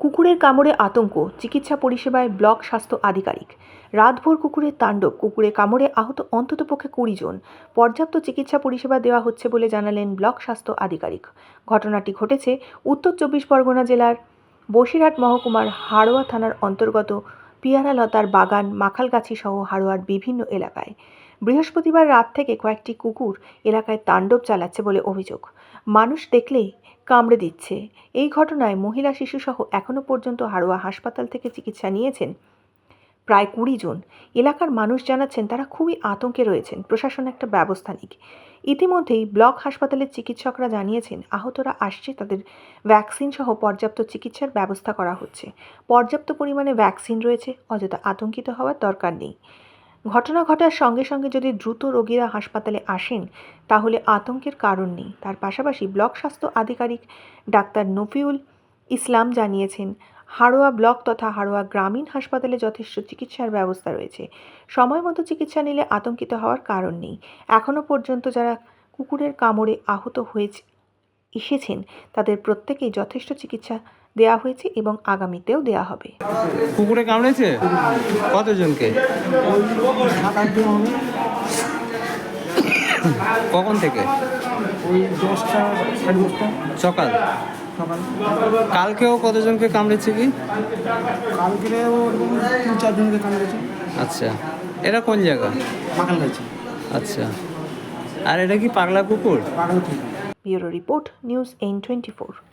কুকুরের কামড়ে আতঙ্ক, চিকিৎসা পরিষেবায় ব্লক স্বাস্থ্য আধিকারিক। রাতভর কুকুরের তাণ্ডব, কুকুরে কামড়ে আহত অন্ততপক্ষে 20 জন। পর্যাপ্ত চিকিৎসা পরিষেবা দেওয়া হচ্ছে বলে জানালেন ব্লক স্বাস্থ্য আধিকারিক। ঘটনাটি ঘটেছে উত্তর 24 পরগনা জেলার বসিরহাট মহকুমার হাড়োয়া থানার অন্তর্গত পিয়ারালতার বাগান, মাখালগাছি সহ হাড়োয়ার বিভিন্ন এলাকায়। বৃহস্পতিবার রাত থেকে কয়েকটি কুকুর এলাকায় তাণ্ডব চালাচ্ছে বলে অভিযোগ। মানুষ দেখলেই কামড়ে দিচ্ছে। এই ঘটনায় মহিলা শিশুসহ এখনও পর্যন্ত হাড়োয়া হাসপাতাল থেকে চিকিৎসা নিয়েছেন প্রায় 20 জন। এলাকার মানুষ জানাচ্ছেন তারা খুবই আতঙ্কে রয়েছেন, প্রশাসন একটা ব্যবস্থা নিক। ইতিমধ্যেই ব্লক হাসপাতালের চিকিৎসকরা জানিয়েছেন আহতরা আসছে, তাদের ভ্যাকসিন সহ পর্যাপ্ত চিকিৎসার ব্যবস্থা করা হচ্ছে। পর্যাপ্ত পরিমাণে ভ্যাকসিন রয়েছে, অযথা আতঙ্কিত হওয়ার দরকার নেই। ঘটনা ঘটার সঙ্গে সঙ্গে যদি দ্রুত রোগীরা হাসপাতালে আসেন তাহলে আতঙ্কের কারণ নেই। তার পাশাপাশি ব্লক স্বাস্থ্য আধিকারিক ডাক্তার নফিউল ইসলাম জানিয়েছেন হাড়োয়া ব্লক তথা হাড়োয়া গ্রামীণ হাসপাতালে যথেষ্ট চিকিৎসার ব্যবস্থা রয়েছে। সময় মতো চিকিৎসা নিলে আতঙ্কিত হওয়ার কারণ নেই। এখনও পর্যন্ত যারা কুকুরের কামড়ে আহত এসেছেন তাদের প্রত্যেকেই যথেষ্ট চিকিৎসা দেওয়া হয়েছে এবং আগামীতেও দেওয়া হবে। কুকুরে কামড়েছে কতজনকে? কখন থেকে? ওই 10টা 10:30 সকাল। সকাল। কালকেও কতজনকে কামড়েছে কি? কালকেও ওরকম 3-4 জনকে কামড়েছে। আচ্ছা, এরা কোন জায়গা? মাখাল গেছে। আচ্ছা, আর এটা কি পাগলা কুকুর? পাগল কুকুর। Bureau report, news N24।